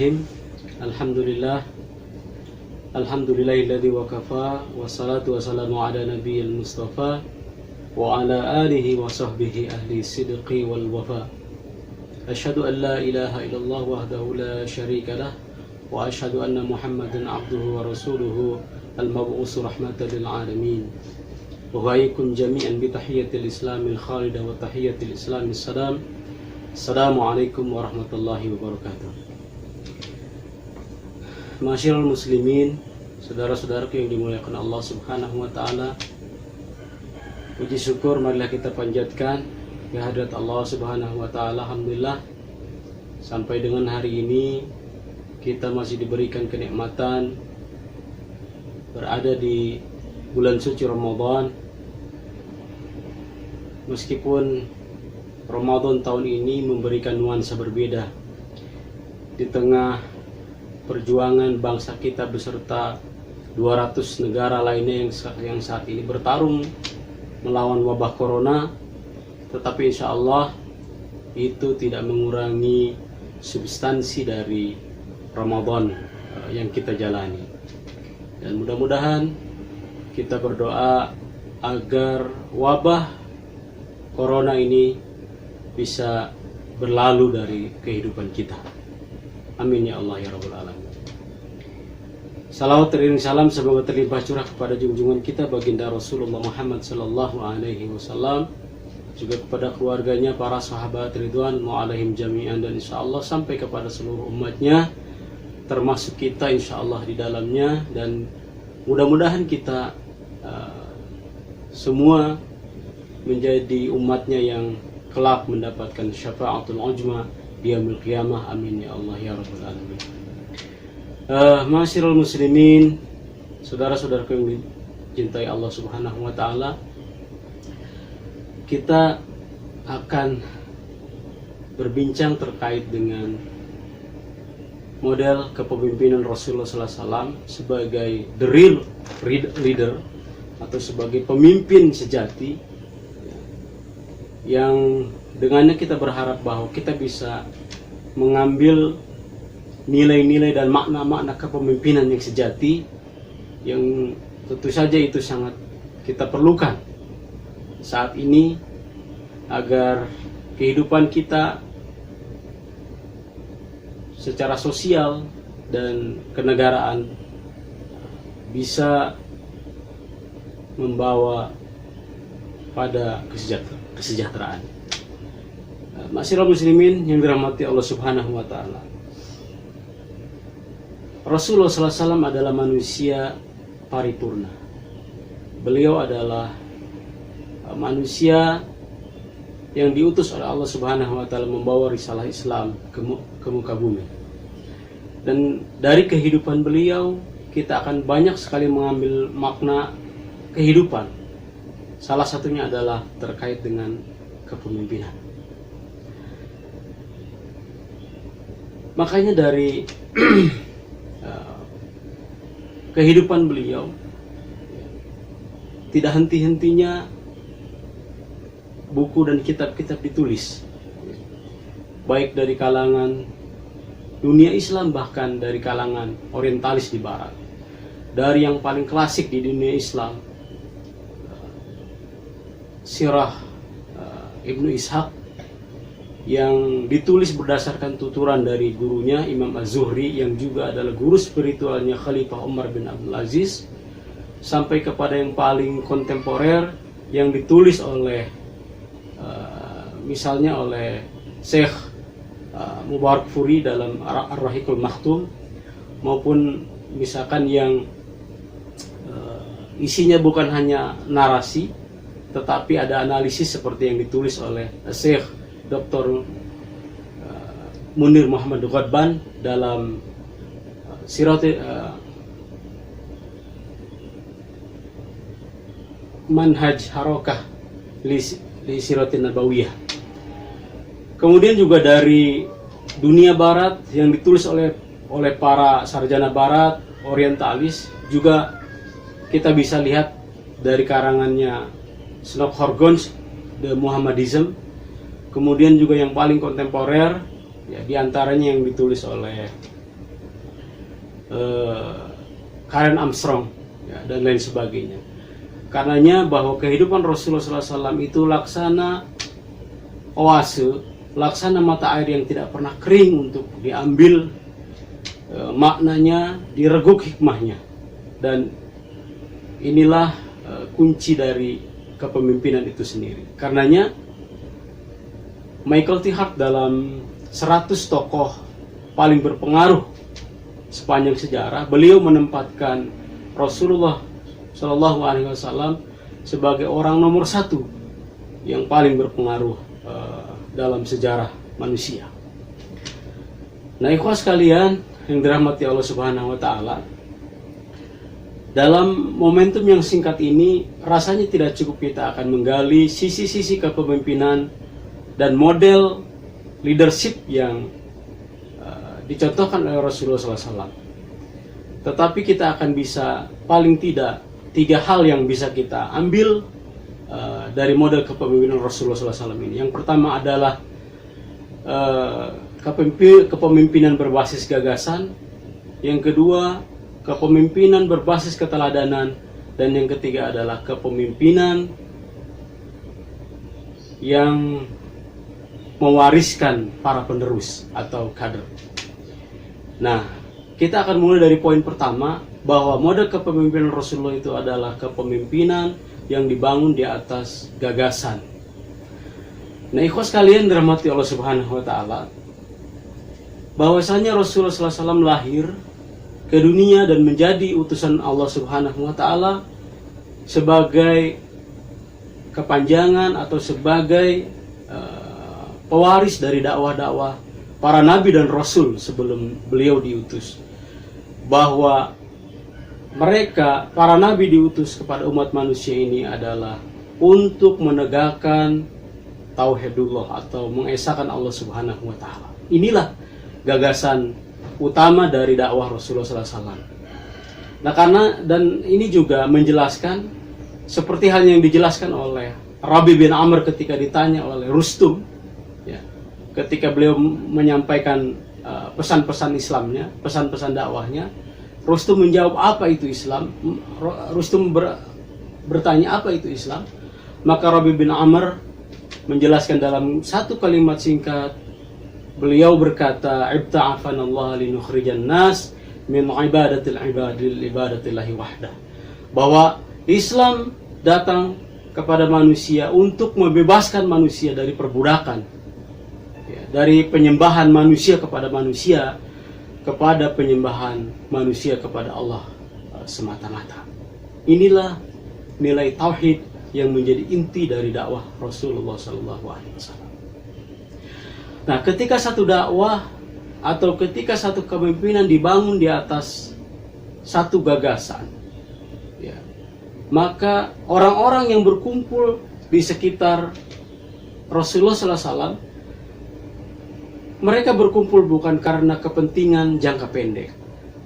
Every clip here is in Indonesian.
Bismillahirrahmanirrahim. Alhamdulillahilladzi wakafa wassalatu wassalamu ala nabiyil mustafa wa ala alihi wa sahbihi ahli sidqi wal wafa. Asyhadu an la ilaha illallah wahdahu la syarika lah wa asyhadu anna Muhammadan abduhu wa rasuluhu al-mab'us rahmatan lil alamin. Wa hayyikum jami'an bi tahiyyatil islamil khalidah wa tahiyyatil islamis salam. Assalamualaikum warahmatullahi wabarakatuh. Masyarul muslimin, saudara-saudaraku yang dimuliakan Allah Subhanahu wa taala. Puji syukur marilah kita panjatkan kehadirat Allah Subhanahu wa taala. Alhamdulillah, sampai dengan hari ini kita masih diberikan kenikmatan berada di bulan suci Ramadan. Meskipun Ramadan tahun ini memberikan nuansa berbeda di tengah perjuangan bangsa kita beserta 200 negara lainnya yang saat ini bertarung melawan wabah corona, tetapi insya Allah itu tidak mengurangi substansi dari Ramadan yang kita jalani. Dan mudah-mudahan kita berdoa agar wabah corona ini bisa berlalu dari kehidupan kita. Amin ya Allah ya Rabbal Alamin. Salawat teriring salam semoga terlimpah curah kepada junjungan kita baginda Rasulullah Muhammad sallallahu alaihi wasallam, juga kepada keluarganya, para sahabat ridwan alaihim jami'an, dan insyaallah sampai kepada seluruh umatnya, termasuk kita insyaallah di dalamnya. Dan mudah-mudahan kita semua menjadi umatnya yang kelak mendapatkan syafaatul uzma di yaumil qiyamah. Amin ya Allah ya Rabbal Alamin. Masyarul muslimin, saudara-saudaraku yang dicintai Allah Subhanahu wa taala, kita akan berbincang terkait dengan model kepemimpinan Rasulullah SAW sebagai the real leader atau sebagai pemimpin sejati, yang dengannya kita berharap bahwa kita bisa mengambil nilai-nilai dan makna-makna kepemimpinan yang sejati, yang tentu saja itu sangat kita perlukan saat ini agar kehidupan kita secara sosial dan kenegaraan bisa membawa pada kesejahteraan. Masyarul muslimin yang dirahmati Allah Subhanahu wa taala, Rasulullah SAW adalah manusia paripurna. Beliau adalah manusia yang diutus oleh Allah Subhanahu wa taala membawa risalah Islam ke muka bumi. Dan dari kehidupan beliau kita akan banyak sekali mengambil makna kehidupan. Salah satunya adalah terkait dengan kepemimpinan. Makanya dari kehidupan beliau tidak henti-hentinya buku dan kitab-kitab ditulis, baik dari kalangan dunia Islam bahkan dari kalangan orientalis di barat. Dari yang paling klasik di dunia Islam, Sirah Ibnu Ishaq, yang ditulis berdasarkan tuturan dari gurunya Imam Az-Zuhri, yang juga adalah guru spiritualnya Khalifah Umar bin Abdul Aziz, sampai kepada yang paling kontemporer yang ditulis oleh misalnya oleh Syekh Mubarak Furi dalam Ar-Rahiqul Maktum, maupun misalkan yang isinya bukan hanya narasi tetapi ada analisis seperti yang ditulis oleh Syekh Dr. Munir Muhammad Ghadban dalam Manhaj Harokah li Siratin Nabawiyah. Kemudian juga dari dunia barat yang ditulis oleh para sarjana barat orientalis, juga kita bisa lihat dari karangannya Snoop Horgons, The Muhammadism. Kemudian juga yang paling kontemporer, ya, diantaranya yang ditulis oleh Karen Armstrong, ya, dan lain sebagainya. Karenanya bahwa kehidupan Rasulullah SAW itu laksana oase, laksana mata air yang tidak pernah kering untuk diambil maknanya, direguk hikmahnya. Dan inilah kunci dari kepemimpinan itu sendiri. Karenanya Michael T. Hart dalam 100 tokoh paling berpengaruh sepanjang sejarah, beliau menempatkan Rasulullah Shallallahu Alaihi Wasallam sebagai orang nomor 1 yang paling berpengaruh dalam sejarah manusia. Nah, ikhwah sekalian yang dirahmati Allah Subhanahu Wa Taala, dalam momentum yang singkat ini rasanya tidak cukup kita akan menggali sisi-sisi kepemimpinan dan model leadership yang dicontohkan oleh Rasulullah SAW. Tetapi kita akan bisa paling tidak 3 hal yang bisa kita ambil dari model kepemimpinan Rasulullah SAW ini. Yang pertama adalah kepemimpinan berbasis gagasan. Yang kedua, kepemimpinan berbasis keteladanan. Dan yang ketiga adalah kepemimpinan yang mewariskan para penerus atau kader. Nah, kita akan mulai dari poin pertama, bahwa model kepemimpinan Rasulullah itu adalah kepemimpinan yang dibangun di atas gagasan. Nah, ikhwah sekalian dirahmati Allah Subhanahu Wa Taala, bahwasanya Rasulullah SAW lahir ke dunia dan menjadi utusan Allah Subhanahu Wa Taala sebagai kepanjangan atau sebagai pewaris dari dakwah-dakwah para nabi dan rasul sebelum beliau diutus. Bahwa mereka, para nabi diutus kepada umat manusia ini adalah untuk menegakkan tauhidullah atau mengesahkan Allah Subhanahu Wa Taala. Inilah gagasan utama dari dakwah Rasulullah SAW. Nah, karena dan ini juga menjelaskan seperti hal yang dijelaskan oleh Rabi bin Amr ketika ditanya oleh Rustum, ya, ketika beliau menyampaikan pesan-pesan Islamnya, pesan-pesan dakwahnya. Rustum menjawab, apa itu Islam? Rustum bertanya, apa itu Islam? Maka Rabi bin Amr menjelaskan dalam satu kalimat singkat. Beliau berkata, ibta'afanallah linukhrijan nas min ibadatil ibadatillahi wahdah. Bahwa Islam datang kepada manusia untuk membebaskan manusia dari perbudakan, ya, dari penyembahan manusia kepada manusia, kepada penyembahan manusia kepada Allah semata-mata. Inilah nilai tauhid yang menjadi inti dari dakwah Rasulullah SAW. Nah, ketika satu dakwah atau ketika satu kepemimpinan dibangun di atas satu gagasan, ya, maka orang-orang yang berkumpul di sekitar Rasulullah SAW, mereka berkumpul bukan karena kepentingan jangka pendek.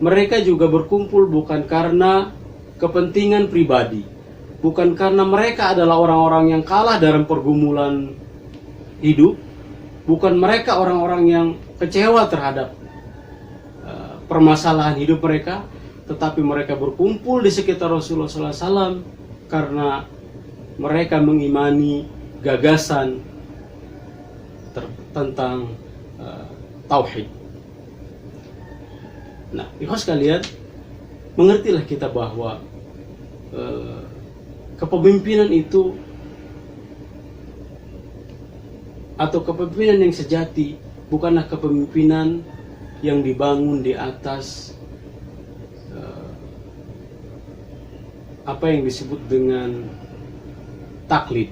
Mereka juga berkumpul bukan karena kepentingan pribadi. Bukan karena mereka adalah orang-orang yang kalah dalam pergumulan hidup. Bukan mereka orang-orang yang kecewa terhadap permasalahan hidup mereka. Tetapi mereka berkumpul di sekitar Rasulullah SAW karena mereka mengimani gagasan tentang tauhid. Nah, ikhwan sekalian, mengertilah kita bahwa kepemimpinan itu atau kepemimpinan yang sejati bukanlah kepemimpinan yang dibangun di atas apa yang disebut dengan taklid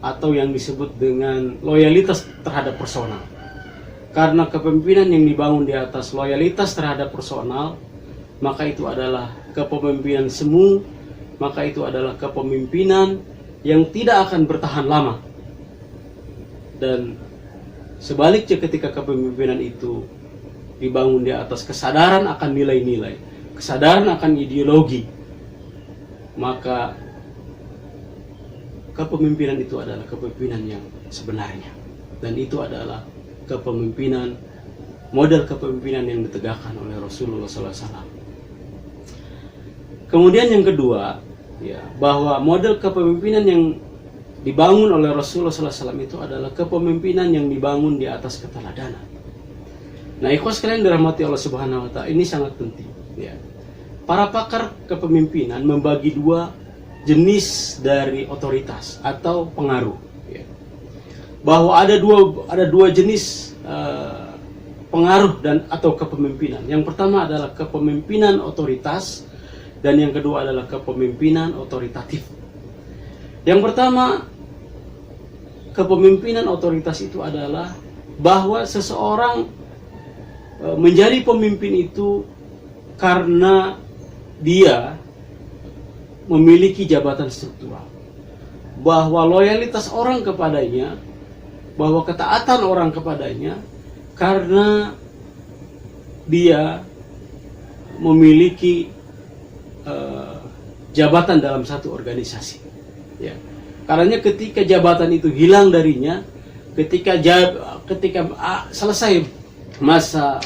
atau yang disebut dengan loyalitas terhadap personal. Karena kepemimpinan yang dibangun di atas loyalitas terhadap personal, maka itu adalah kepemimpinan semu, maka itu adalah kepemimpinan yang tidak akan bertahan lama. Dan sebaliknya, ketika kepemimpinan itu dibangun di atas kesadaran akan nilai-nilai, kesadaran akan ideologi, maka kepemimpinan itu adalah kepemimpinan yang sebenarnya. Dan itu adalah kepemimpinan model kepemimpinan yang ditegakkan oleh Rasulullah SAW. Kemudian yang kedua, ya, bahwa model kepemimpinan yang dibangun oleh Rasulullah SAW itu adalah kepemimpinan yang dibangun di atas keteladanan. Nah, ikhwas sekalian dirahmati Allah Subhanahu wa Ta'ala, ini sangat penting. Ya. Para pakar kepemimpinan membagi dua jenis dari otoritas atau pengaruh. Ya. Bahwa ada dua jenis pengaruh dan atau kepemimpinan. Yang pertama adalah kepemimpinan otoritas, dan yang kedua adalah kepemimpinan otoritatif. Yang pertama, kepemimpinan otoritas itu adalah bahwa seseorang menjadi pemimpin itu karena dia memiliki jabatan struktural, bahwa loyalitas orang kepadanya, bahwa ketaatan orang kepadanya karena dia memiliki jabatan dalam satu organisasi. Ya. Karena ketika jabatan itu hilang darinya, ketika selesai masa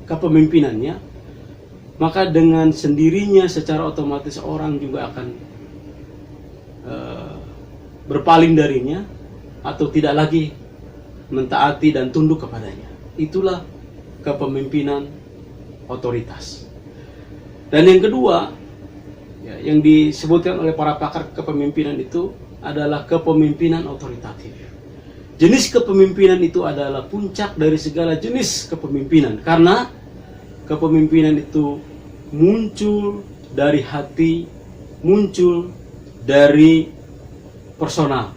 kepemimpinannya, maka dengan sendirinya secara otomatis orang juga akan berpaling darinya atau tidak lagi mentaati dan tunduk kepadanya. Itulah kepemimpinan otoritas. Dan yang kedua, ya, yang disebutkan oleh para pakar kepemimpinan itu adalah kepemimpinan otoritatif. Jenis kepemimpinan itu adalah puncak dari segala jenis kepemimpinan, karena kepemimpinan itu muncul dari hati, muncul dari personal,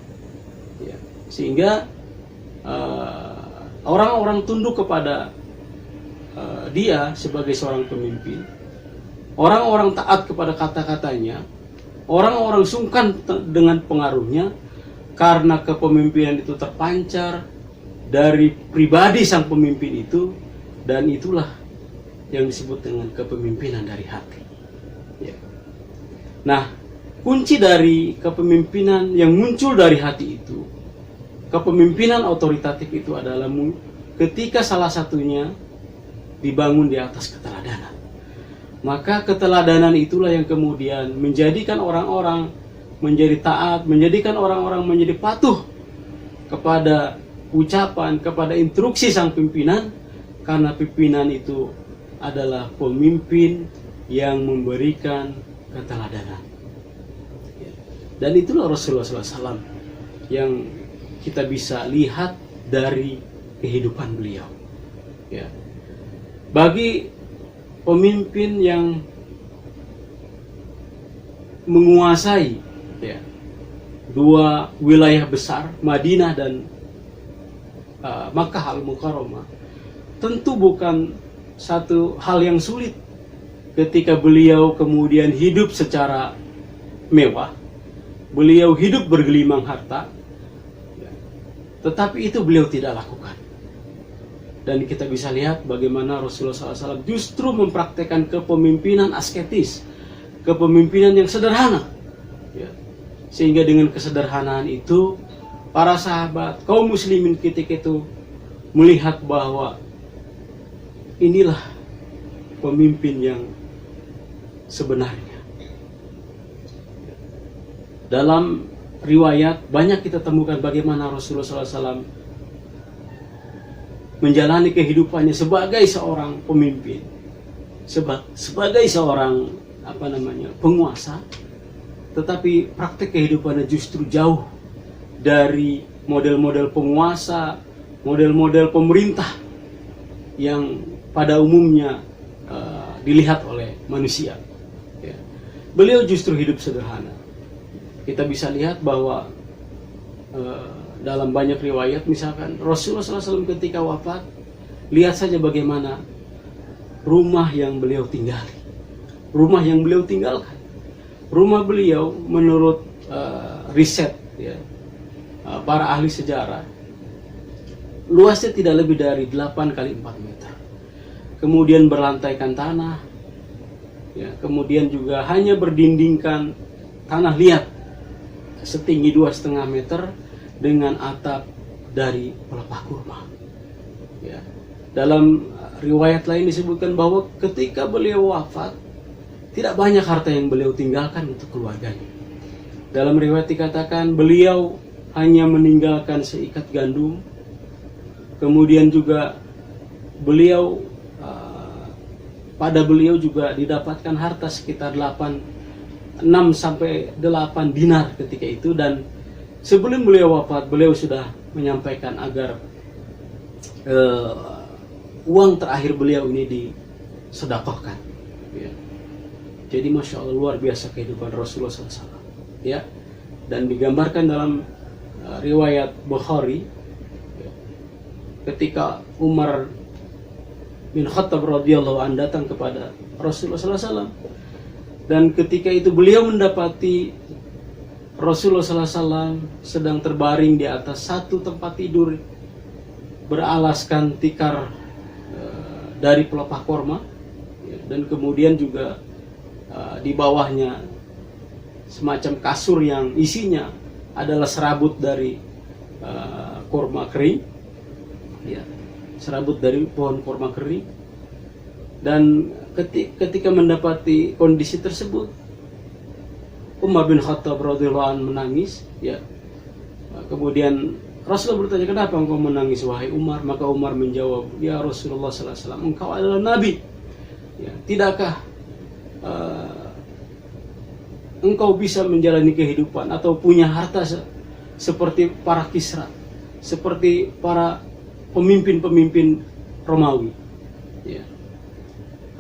ya. Sehingga orang-orang tunduk kepada dia sebagai seorang pemimpin. Orang-orang taat kepada kata-katanya, orang-orang sungkan dengan pengaruhnya, karena kepemimpinan itu terpancar dari pribadi sang pemimpin itu, dan itulah yang disebut dengan kepemimpinan dari hati. Ya. Nah, kunci dari kepemimpinan yang muncul dari hati itu, kepemimpinan otoritatif itu adalah ketika salah satunya dibangun di atas keteladanan. Maka keteladanan itulah yang kemudian menjadikan orang-orang menjadi taat, menjadikan orang-orang menjadi patuh kepada ucapan, kepada instruksi sang pimpinan, karena pimpinan itu adalah pemimpin yang memberikan keteladanan. Dan itulah Rasulullah SAW yang kita bisa lihat dari kehidupan beliau. Ya. Bagi pemimpin yang menguasai, ya, dua wilayah besar, Madinah dan Makkah Al-Mukarramah, tentu bukan satu hal yang sulit ketika beliau kemudian hidup secara mewah, beliau hidup bergelimang harta, ya, tetapi itu beliau tidak lakukan. Dan kita bisa lihat bagaimana Rasulullah SAW justru mempraktekkan kepemimpinan asketis, kepemimpinan yang sederhana. Ya. Sehingga dengan kesederhanaan itu, para sahabat, kaum muslimin ketika itu melihat bahwa inilah pemimpin yang sebenarnya. Dalam riwayat banyak kita temukan bagaimana Rasulullah SAW menjalani kehidupannya sebagai seorang pemimpin, sebagai seorang penguasa, tetapi praktek kehidupannya justru jauh dari model-model penguasa, model-model pemerintah yang pada umumnya dilihat oleh manusia. Ya. Beliau justru hidup sederhana. Kita bisa lihat bahwa dalam banyak riwayat, misalkan Rasulullah SAW ketika wafat, lihat saja bagaimana rumah yang beliau tinggali, rumah yang beliau tinggalkan. Rumah beliau menurut riset, ya, para ahli sejarah, luasnya tidak lebih dari 8 kali 4 meter. Kemudian berlantaikan tanah, ya, kemudian juga hanya berdindingkan tanah liat setinggi 2,5 meter dengan atap dari pelepah kurma. Ya. Dalam riwayat lain disebutkan bahwa ketika beliau wafat, tidak banyak harta yang beliau tinggalkan untuk keluarganya. Dalam riwayat dikatakan beliau hanya meninggalkan seikat gandum. Kemudian juga beliau pada beliau juga didapatkan harta sekitar 6 sampai 8 dinar ketika itu, dan sebelum beliau wafat beliau sudah menyampaikan agar uang terakhir beliau ini disedekahkan. Ya. Jadi Masya Allah, luar biasa kehidupan Rasulullah SAW. Ya. Dan digambarkan dalam riwayat Bukhari, ya, ketika Umar bin Khattab radhiyallahu anhu datang kepada Rasulullah SAW, dan ketika itu beliau mendapati Rasulullah SAW sedang terbaring di atas satu tempat tidur beralaskan tikar dari pelepah korma, ya, dan kemudian juga di bawahnya semacam kasur yang isinya adalah serabut dari korma kering, ya, serabut dari pohon korma kering. Dan ketika mendapati kondisi tersebut, Umar bin Khattab radhiyallahu anhu menangis, ya. Kemudian Rasulullah bertanya, kenapa engkau menangis wahai Umar? Maka Umar menjawab, ya Rasulullah sallallahu alaihi wasallam, engkau adalah Nabi, ya, tidakkah engkau bisa menjalani kehidupan atau punya harta seperti para Kisra, seperti para pemimpin-pemimpin Romawi, ya.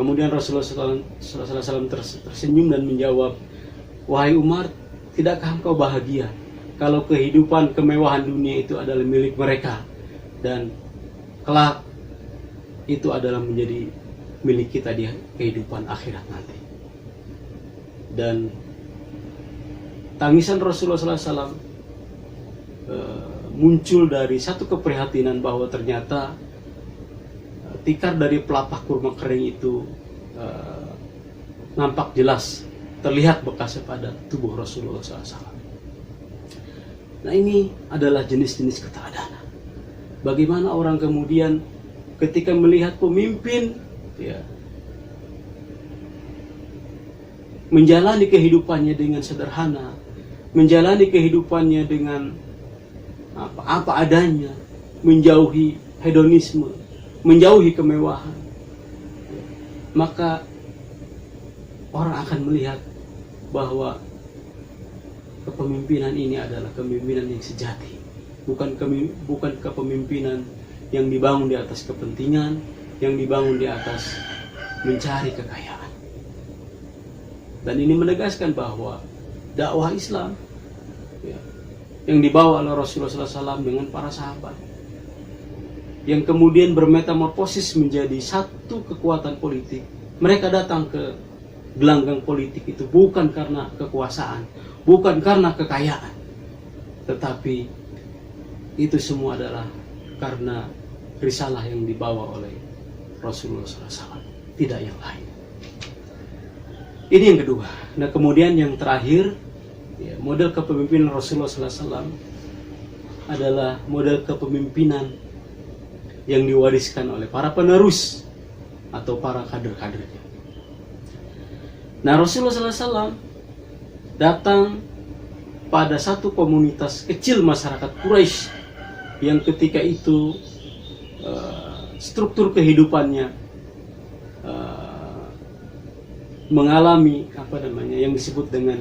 Kemudian Rasulullah SAW tersenyum dan menjawab, wahai Umar, tidakkah engkau bahagia kalau kehidupan kemewahan dunia itu adalah milik mereka, dan kelak itu adalah menjadi milik kita di kehidupan akhirat nanti. Dan tangisan Rasulullah SAW muncul dari satu keprihatinan bahwa ternyata tikar dari pelepah kurma kering itu nampak jelas terlihat bekasnya pada tubuh Rasulullah SAW. Nah, ini adalah jenis-jenis keteladanan. Bagaimana orang kemudian ketika melihat pemimpin, ya, menjalani kehidupannya dengan sederhana, menjalani kehidupannya dengan apa adanya, menjauhi hedonisme, menjauhi kemewahan, maka orang akan melihat bahwa kepemimpinan ini adalah kepemimpinan yang sejati, bukan kepemimpinan yang dibangun di atas kepentingan, yang dibangun di atas mencari kekayaan. Dan ini menegaskan bahwa dakwah Islam, ya, yang dibawa oleh Rasulullah SAW dengan para sahabat, yang kemudian bermetamorfosis menjadi satu kekuatan politik. Mereka datang ke gelanggang politik itu bukan karena kekuasaan, bukan karena kekayaan, tetapi itu semua adalah karena risalah yang dibawa oleh Rasulullah SAW, tidak yang lain. Ini yang kedua. Nah, kemudian yang terakhir, ya, model kepemimpinan Rasulullah SAW adalah model kepemimpinan yang diwariskan oleh para penerus atau para kader-kadernya. Nah, Rasulullah SAW datang pada satu komunitas kecil masyarakat Quraisy yang ketika itu struktur kehidupannya mengalami yang disebut dengan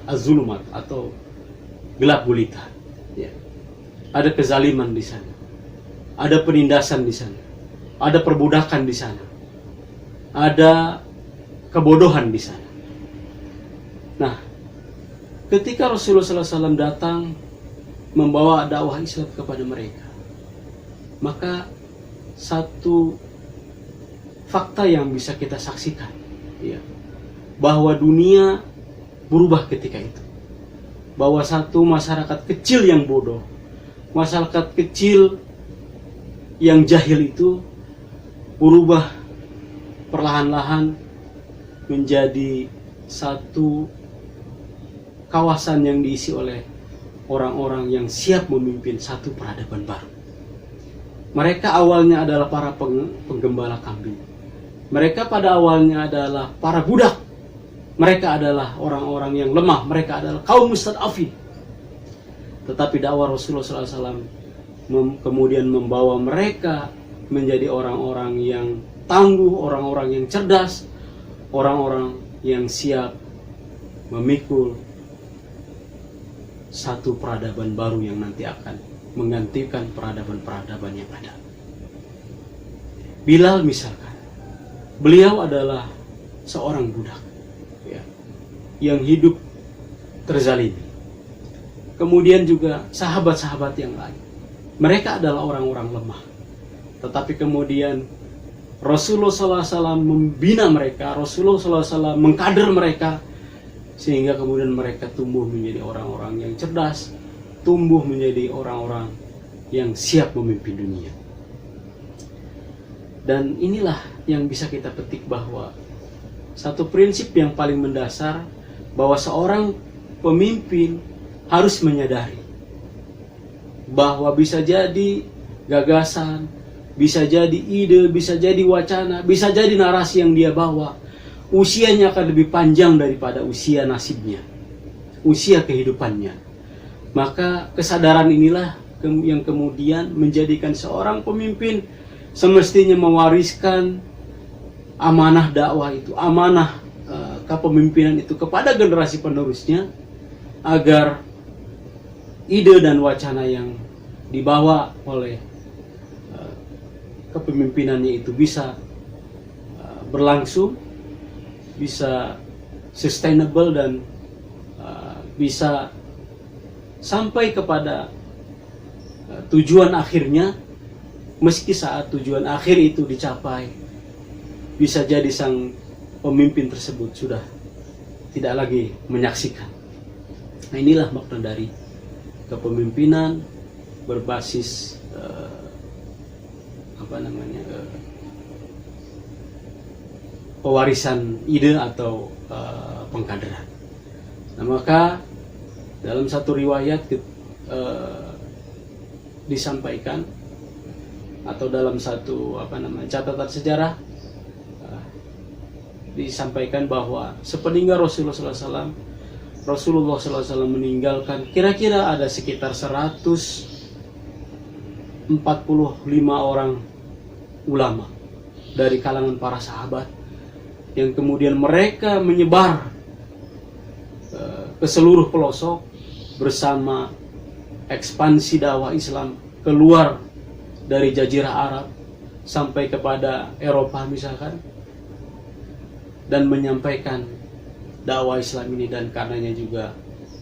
az-zulumat atau gelap gulita. Ya. Ada kezaliman di sana, ada penindasan di sana, ada perbudakan di sana, ada kebodohan di sana. Nah, ketika Rasulullah SAW datang membawa dakwah Islam kepada mereka, maka satu fakta yang bisa kita saksikan, ya, bahwa dunia berubah ketika itu. Bahwa satu masyarakat kecil yang bodoh, masyarakat kecil yang jahil itu berubah perlahan-lahan menjadi satu kawasan yang diisi oleh orang-orang yang siap memimpin satu peradaban baru. Mereka awalnya adalah para penggembala kambing. Mereka pada awalnya adalah para budak. Mereka adalah orang-orang yang lemah. Mereka adalah kaum mustad'afin. Tetapi dakwah Rasulullah SAW kemudian membawa mereka menjadi orang-orang yang tangguh, orang-orang yang cerdas, orang-orang yang siap memikul satu peradaban baru yang nanti akan menggantikan peradaban-peradaban yang ada. Bilal misalkan, beliau adalah seorang budak ya, yang hidup terzalimi. Kemudian juga sahabat-sahabat yang lain, mereka adalah orang-orang lemah. Tetapi kemudian Rasulullah SAW membina mereka, Rasulullah SAW mengkader mereka, sehingga kemudian mereka tumbuh menjadi orang-orang yang cerdas, tumbuh menjadi orang-orang yang siap memimpin dunia. Dan inilah yang bisa kita petik, bahwa satu prinsip yang paling mendasar, bahwa seorang pemimpin harus menyadari bahwa bisa jadi gagasan, bisa jadi ide, bisa jadi wacana, bisa jadi narasi yang dia bawa, usianya akan lebih panjang daripada usia nasibnya, usia kehidupannya. Maka kesadaran inilah yang kemudian menjadikan seorang pemimpin semestinya mewariskan amanah dakwah itu, amanah kepemimpinan itu kepada generasi penerusnya, agar ide dan wacana yang dibawa oleh kepemimpinannya itu bisa berlangsung, bisa sustainable, dan bisa sampai kepada tujuan akhirnya. Meski saat tujuan akhir itu dicapai, bisa jadi sang pemimpin tersebut sudah tidak lagi menyaksikan. Nah, inilah makna dari kepemimpinan berbasis pewarisan ide atau pengkaderan. Nah, maka dalam satu riwayat disampaikan, atau dalam satu catatan sejarah disampaikan bahwa sepeninggal Rasulullah SAW meninggalkan kira-kira ada sekitar 145 orang ulama dari kalangan para sahabat, yang kemudian mereka menyebar ke seluruh pelosok bersama ekspansi dakwah Islam keluar dari Jazirah Arab sampai kepada Eropa misalkan, dan menyampaikan dakwah Islam ini. Dan karenanya juga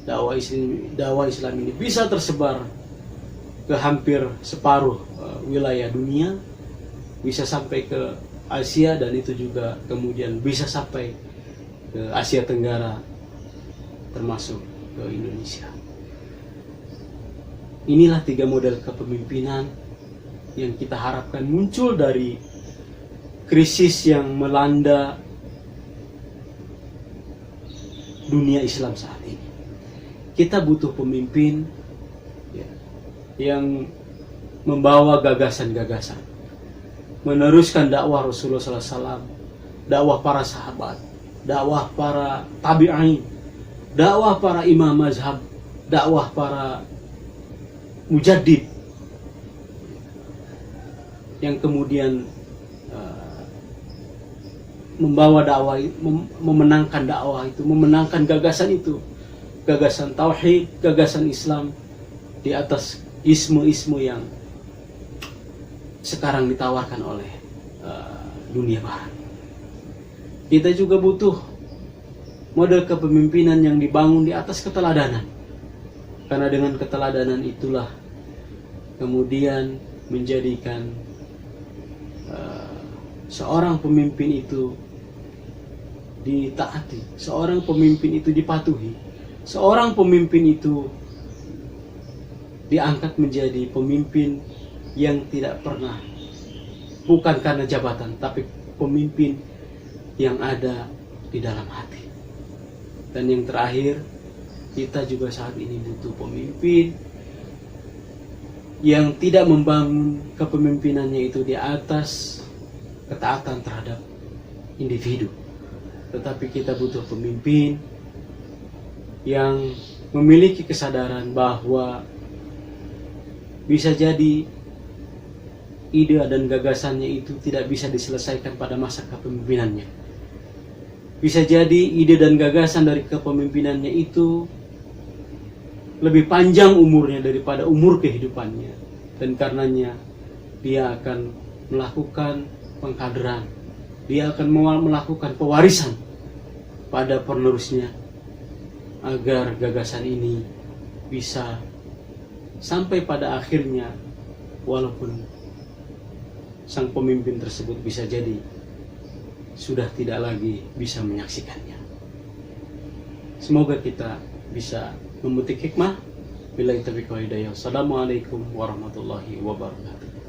dakwah Islam ini bisa tersebar ke hampir separuh wilayah dunia, bisa sampai ke Asia, dan itu juga kemudian bisa sampai ke Asia Tenggara, termasuk ke Indonesia. Inilah 3 model kepemimpinan yang kita harapkan muncul dari krisis yang melanda dunia Islam saat ini. Kita butuh pemimpin yang membawa gagasan-gagasan, meneruskan dakwah Rasulullah SAW, dakwah para sahabat, dakwah para tabi'in, dakwah para imam mazhab, dakwah para mujaddid, yang kemudian membawa dakwah, memenangkan dakwah itu, memenangkan gagasan itu, gagasan tauhid, gagasan Islam di atas ismu-ismu yang sekarang ditawarkan oleh dunia barat. Kita juga butuh model kepemimpinan yang dibangun di atas keteladanan, karena dengan keteladanan itulah kemudian menjadikan seorang pemimpin itu ditaati, seorang pemimpin itu dipatuhi, seorang pemimpin itu diangkat menjadi pemimpin yang tidak pernah, bukan karena jabatan, tapi pemimpin yang ada di dalam hati. Dan yang terakhir, kita juga saat ini butuh pemimpin yang tidak membangun kepemimpinannya itu di atas ketaatan terhadap individu. Tetapi kita butuh pemimpin yang memiliki kesadaran bahwa bisa jadi ide dan gagasannya itu tidak bisa diselesaikan pada masa kepemimpinannya. Bisa jadi ide dan gagasan dari kepemimpinannya itu lebih panjang umurnya daripada umur kehidupannya. Dan karenanya dia akan melakukan pengkaderan. Dia akan melakukan pewarisan pada penerusnya agar gagasan ini bisa sampai pada akhirnya, walaupun sang pemimpin tersebut bisa jadi sudah tidak lagi bisa menyaksikannya. Semoga kita bisa memetik hikmah. Billahi taufiq wal hidayah. Assalamualaikum warahmatullahi wabarakatuh.